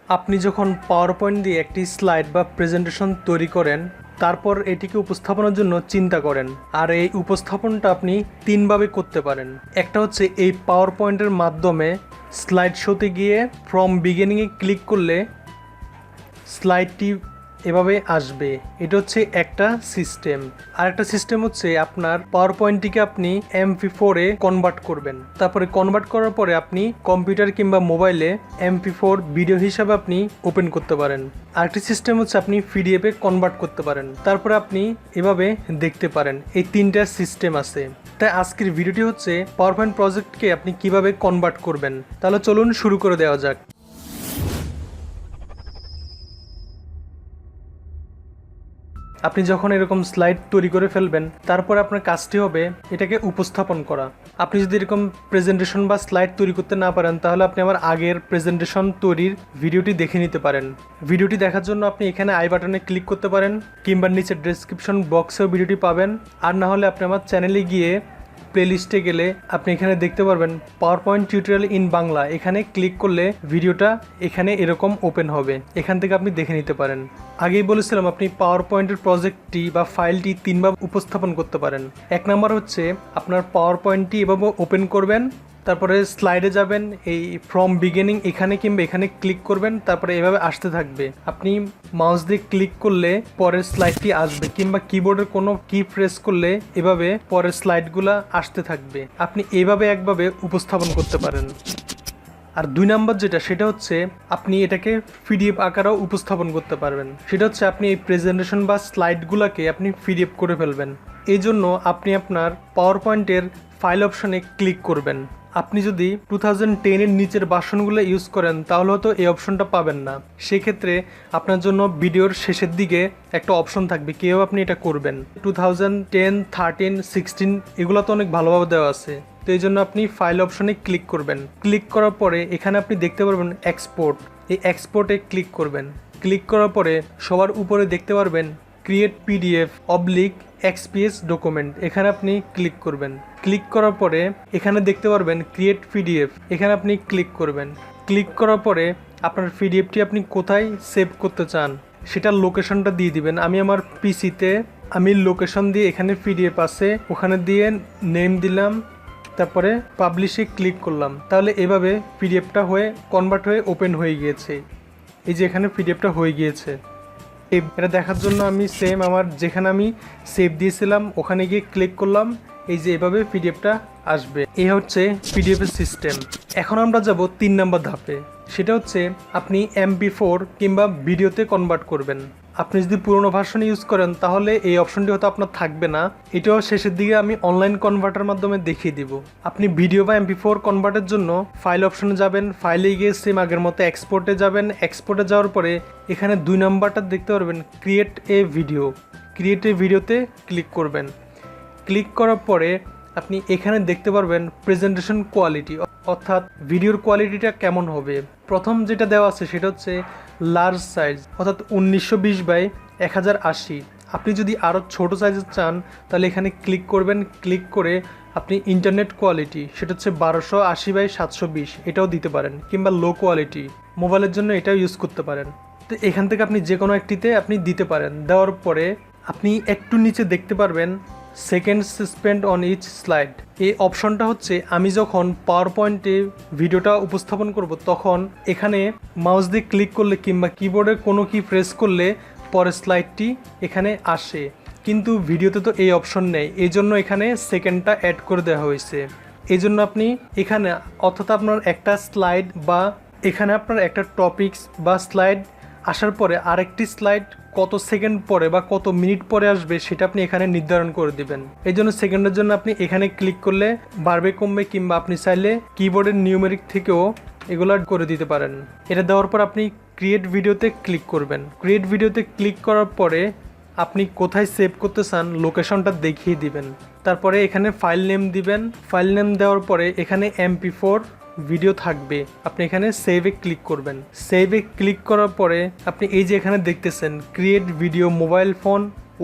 আপনি যখন power point দিয়ে একটি স্লাইড বা প্রেজেন্টেশন তৈরি করেন, তারপর এটিকে উপস্থাপনের জন্য চিন্তা করেন, আর এই উপস্থাপনটা আপনি তিনভাবে করতে পারেন। একটা হচ্ছে এই পাওয়ার পয়েন্টের মাধ্যমে স্লাইড শোতে গিয়ে ফ্রম বিগিনিংয়ে ক্লিক করলে স্লাইডটি এভাবে আসবে। এটা হচ্ছে একটা সিস্টেম। আর একটা সিস্টেম হচ্ছে আপনার পাওয়ার পয়েন্টটিকে আপনি MP4-এ কনভার্ট করবেন। তারপরে কনভার্ট করার পরে আপনি কম্পিউটার কিংবা মোবাইলে MP4 ভিডিও হিসাবে আপনি ওপেন করতে পারেন। আরেকটি সিস্টেম হচ্ছে আপনি PDF-এ কনভার্ট করতে পারেন, তারপরে আপনি এভাবে দেখতে পারেন। এই তিনটা সিস্টেম আছে। তাই আজকের ভিডিওটি হচ্ছে পাওয়ার পয়েন্ট প্রজেক্টকে আপনি কিভাবে কনভার্ট করবেন। তাহলে চলুন শুরু করে দেওয়া যাক। আপনি যখন এরকম স্লাইড তৈরি করে ফেলবেন, তারপর আপনার কাজটি হবে এটাকে উপস্থাপন করা। আপনি যদি এরকম প্রেজেন্টেশন বা স্লাইড তৈরি করতে না পারেন, তাহলে আপনি আমার আগের প্রেজেন্টেশন তৈরির ভিডিওটি দেখে নিতে পারেন। ভিডিওটি দেখার জন্য আপনি এখানে আই বাটনে ক্লিক করতে পারেন, কিংবা নিচে ডেসক্রিপশন বক্সেও ভিডিওটি পাবেন। আর না হলে আপনি আমার চ্যানেলে গিয়ে প্লেলিস্টে গেলে আপনি এখানে দেখতে পারবেন power point tutorial in Bangla. এখানে ক্লিক করলে ভিডিওটা এখানে এরকম ওপেন হবে, এখান থেকে আপনি দেখে নিতে পারেন। আগেই বলেছিলাম আপনি পাওয়ার পয়েন্টের প্রজেক্টটি বা ফাইলটি তিনভাবে উপস্থাপন করতে পারেন। এক নাম্বার হচ্ছে আপনার পাওয়ার পয়েন্টটি এভাবে ওপেন করবেন, তারপরে স্লাইডে যাবেন, এই ফ্রম বিগিনিং এখানে কিংবা এখানে ক্লিক করবেন, তারপরে এভাবে আসতে থাকবে। আপনি মাউস দিয়ে ক্লিক করলে পরের স্লাইডটি আসবে, কিংবা কিবোর্ডের কোনো কি প্রেস করলে এভাবে পরের স্লাইডগুলো আসতে থাকবে। আপনি এভাবে একভাবে উপস্থাপন করতে পারেন। আর দুই নাম্বার যেটা, সেটা হচ্ছে আপনি এটাকে PDF আকারেও উপস্থাপন করতে পারবেন। সেটা হচ্ছে আপনি এই প্রেজেন্টেশন বা স্লাইডগুলোকে আপনি PDF করে ফেলবেন। এই জন্য আপনি আপনার পাওয়ার পয়েন্টের ফাইল অপশনে ক্লিক করবেন। আপনি যদি 2010-এর নিচের ভার্সনগুলো ইউজ করেন, তাহলে হয়তো এই অপশনটা পাবেন না। সেক্ষেত্রে আপনার জন্য ভিডিওর শেষের দিকে একটা অপশন থাকবে, কীভাবে আপনি এটা করবেন। 2010, 13, 16 এগুলো তো অনেক ভালোভাবে দেওয়া আছে। তো এই জন্য আপনি ফাইল অপশনে ক্লিক করবেন। ক্লিক করার পরে এখানে আপনি দেখতে পারবেন এক্সপোর্ট। এই এক্সপোর্টে ক্লিক করবেন। ক্লিক করার পরে সবার উপরে দেখতে পারবেন ক্রিয়েট PDF XPS ডকুমেন্ট। এখানে আপনি ক্লিক করবেন। ক্লিক করার পরে এখানে দেখতে পারবেন ক্রিয়েট PDF। এখানে আপনি ক্লিক করবেন। ক্লিক করার পরে আপনার PDFটি আপনি কোথায় সেভ করতে চান সেটার লোকেশনটা দিয়ে দিবেন। আমি আমার পিসিতে লোকেশন দিয়ে, এখানে PDF আছে, ওখানে দিয়ে নেম দিলাম, তারপরে পাবলিশে ক্লিক করলাম। তাহলে এভাবে PDFটা হয়ে কনভার্ট হয়ে ওপেন হয়ে গিয়েছে। এই যে এখানে PDFটা হয়ে গিয়েছে। এটা দেখার জন্য আমি সেম আমার যেখানে আমি সেভ দিয়েছিলাম ওখানে গিয়ে ক্লিক করলাম। এই যে এভাবে PDFটা আসবে। এই হচ্ছে PDF এর সিস্টেম। এখন আমরা যাব 3 নম্বর ধাপে। সেটা হচ্ছে আপনি MP4 কিংবা ভিডিওতে কনভার্ট করবেন। আপনি যদি পুরোনো ভার্সন ইউজ করেন, তাহলে এই অপশনটি হয়তো আপনার থাকবে না। এটাও শেষের দিকে আমি অনলাইন কনভার্টার মাধ্যমে দেখিয়ে দিব। আপনি ভিডিও বা MP4 কনভার্টের জন্য ফাইল অপশনে যাবেন, ফাইলে গিয়ে সেম আগের মতো এক্সপোর্টে যাবেন। এক্সপোর্টে যাওয়ার পরে এখানে 2 নম্বরটা দেখতে পারবেন create a video. Create a ভিডিওতে ক্লিক করবেন। ক্লিক করার পরে আপনি এখানে দেখতে পারবেন প্রেজেন্টেশন কোয়ালিটি, অর্থাৎ ভিডিওর কোয়ালিটিটা কেমন হবে। প্রথম যেটা দেওয়া আছে সেটা হচ্ছে লার্জ সাইজ, অর্থাৎ 1920x1080। আপনি যদি আরও ছোট সাইজের চান, তাহলে এখানে ক্লিক করবেন। ক্লিক করে আপনি ইন্টারনেট কোয়ালিটি, সেটা হচ্ছে 1280x720, এটাও দিতে পারেন, কিংবা লো কোয়ালিটি মোবাইলের জন্য এটাও ইউজ করতে পারেন। তো এখান থেকে আপনি যে কোনো একটিতে আপনি দিতে পারেন। দেওয়ার পরে আপনি একটু নিচে দেখতে পারবেন seconds spend on each slide. এই অপশনটা হচ্ছে আমি যখন পাওয়ার পয়েন্টে ভিডিওটা উপস্থাপন করব, তখন এখানে মাউস দিয়ে ক্লিক করলে কিংবা কিবোর্ডে কোনো কি প্রেস করলে পরের স্লাইডটি এখানে আসে। কিন্তু ভিডিওতে তো এই অপশন নেই, এই জন্য এখানে সেকেন্ডটা অ্যাড করে দেওয়া হয়েছে। এই জন্য আপনি এখানে, অর্থাৎ আপনার একটা স্লাইড বা এখানে আপনার একটা টপিকস বা স্লাইড আসার পরে আরেকটি স্লাইড কত সেকেন্ড পরে বা কত মিনিট পরে আসবে, সেটা আপনি এখানে নির্ধারণ করে দিবেন। এই জন্য সেকেন্ডের জন্য আপনি এখানে ক্লিক করলে বাড়বে কমবে, কিংবা আপনি চাইলে কিবোর্ডের নিউমেরিক থেকেও এগুলো করে দিতে পারেন। এটা দেওয়ার পর আপনি ক্রিয়েট ভিডিওতে ক্লিক করবেন। ক্রিয়েট ভিডিওতে ক্লিক করার পরে আপনি কোথায় সেভ করতে চান লোকেশনটা দেখিয়ে দিবেন। তারপরে এখানে ফাইল নেম দিবেন। ফাইল নেম দেওয়ার পরে এখানে MP4 ভিডিও থাকবে, আপনি এখানে সেভে ক্লিক করবেন। সেভে ক্লিক করার পরে আপনি এই যে এখানে দেখতেছেন create video mobile phone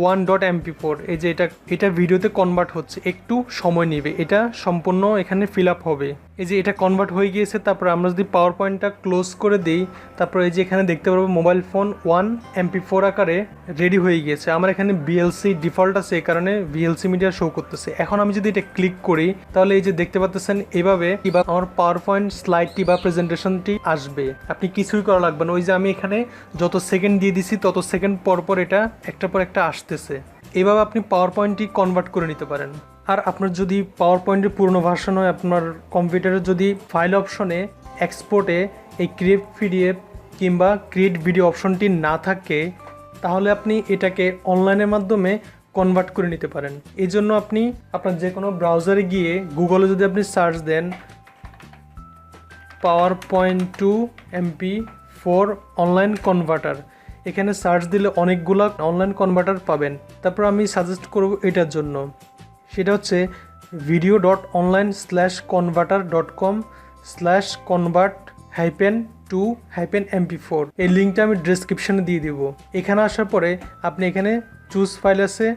1.mp4, এই যে এটা ভিডিওতে কনভার্ট হচ্ছে, একটু সময় নেবে, এটা সম্পূর্ণ এখানে ফিল আপ হবে। এই যে এটা কনভার্ট হয়ে গিয়েছে। তারপর আমরা যদি পাওয়ার পয়েন্টটা ক্লোজ করে দিই, তারপর এই যে এখানে দেখতে পারবো মোবাইল ফোন 1 MP4 আকারে রেডি হয়ে গিয়েছে। আমার এখানে VLC ডিফল্ট আছে, এই কারণে VLC মিডিয়া শো করতেছে। এখন আমি যদি এটা ক্লিক করি তাহলে এই যে দেখতে পাচ্ছেন এভাবে কিবা আমার পাওয়ার পয়েন্ট স্লাইডটি বা প্রেজেন্টেশনটি আসবে। আপনি কিছুই করা লাগবে না, ওই যে আমি এখানে যত সেকেন্ড দিয়ে দিছি তত সেকেন্ড পর পর এটা একটার পর একটা আসতেছে। এভাবে আপনি পাওয়ার পয়েন্টটি কনভার্ট করে নিতে পারেন। আর আপনার যদি পাওয়ার পয়েন্টের পুরনো ভার্সন হয়, আপনার কম্পিউটারে যদি ফাইল অপশনে এক্সপোর্টে এই ক্রিয়েট পিডিএফ কিংবা ক্রিয়েট ভিডিও অপশনটি না থাকে, তাহলে আপনি এটাকে অনলাইনের মাধ্যমে কনভার্ট করে নিতে পারেন। এই জন্য আপনি আপনার যে কোনো ব্রাউজারে গিয়ে গুগলে যদি আপনি সার্চ দেন PowerPoint to MP4 online converter, এখানে সার্চ দিলে অনেকগুলো অনলাইন কনভার্টার পাবেন। তারপর আমি সাজেস্ট করব এটার জন্য, সেটা হচ্ছে video.online/converter.com/convert-2-MP4। এই লিঙ্কটা আমি ডেসক্রিপশনে দিয়ে দিব। এখানে আসার পরে আপনি এখানে চুজ ফাইল আছে,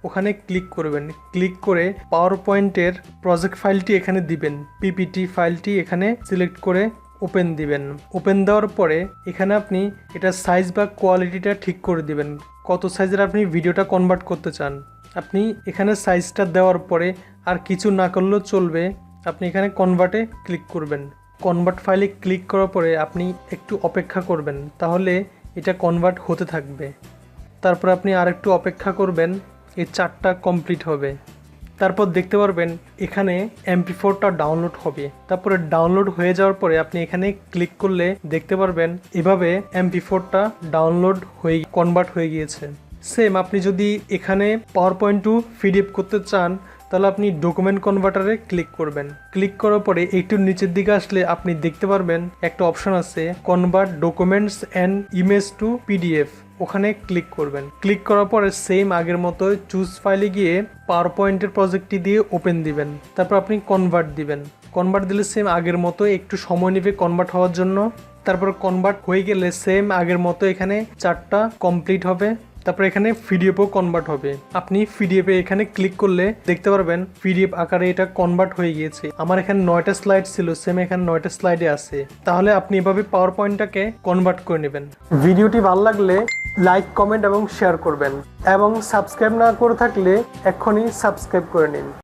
ওখানে ক্লিক করবেন। ক্লিক করে পাওয়ার পয়েন্টের প্রজেক্ট ফাইলটি এখানে দিবেন, পিপিটি ফাইলটি এখানে সিলেক্ট করে ওপেন দিবেন। ওপেন দেওয়ার পরে এখানে আপনি এটা সাইজ বা কোয়ালিটিটা ঠিক করে দিবেন, কত সাইজের আপনি ভিডিওটা কনভার্ট করতে চান। আপনি এখানে সাইজটা দেওয়ার পরে আর কিছু না করলেও চলবে, আপনি এখানে কনভার্টে ক্লিক করবেন। কনভার্ট ফাইলে ক্লিক করার পরে আপনি একটু অপেক্ষা করবেন, তাহলে এটা কনভার্ট হতে থাকবে। তারপর আপনি আর একটু অপেক্ষা করবেন, এই 4টা কমপ্লিট হবে। তারপর দেখতে পারবেন এখানে MP4টা ডাউনলোড হবে। তারপরে ডাউনলোড হয়ে যাওয়ার পরে আপনি এখানে ক্লিক করলে দেখতে পারবেন এভাবে MP4টা ডাউনলোড হয়ে কনভার্ট হয়ে গিয়েছে। সেম আপনি যদি এখানে পাওয়ার পয়েন্ট টু PDF করতে চান, তাহলে আপনি ডকুমেন্ট কনভার্টারে ক্লিক করবেন। ক্লিক করার পরে একটু নিচের দিকে আসলে আপনি দেখতে পারবেন একটা অপশন আছে convert documents and image to PDF, ওখানে ক্লিক করবেন। ক্লিক করার পরে সেম আগের মতো চুজ ফাইলে গিয়ে পাওয়ার পয়েন্টের প্রজেক্টটি দিয়ে ওপেন দিবেন। তারপর আপনি কনভার্ট দিবেন। কনভার্ট দিলে সেম আগের মতো একটু সময় নেবে কনভার্ট হওয়ার জন্য। তারপর কনভার্ট হয়ে গেলে সেম আগের মতো এখানে 4টা কমপ্লিট হবে। তারপর এখানে পিডিএফও কনভার্ট হবে। আপনি পিডিএফে এখানে ক্লিক করলে দেখতে পারবেন পিডিএফ আকারে এটা কনভার্ট হয়ে গিয়েছে। আমার এখানে 9টা স্লাইড ছিল, সেম এখানে 9টা স্লাইডে আছে। তাহলে আপনি এভাবে পাওয়ার পয়েন্টটাকে কনভার্ট করে নেবেন। ভিডিওটি ভালো লাগলে লাইক, কমেন্ট এবং শেয়ার করবেন, এবং সাবস্ক্রাইব না করে থাকলে এক্ষুনি সাবস্ক্রাইব করে নিন।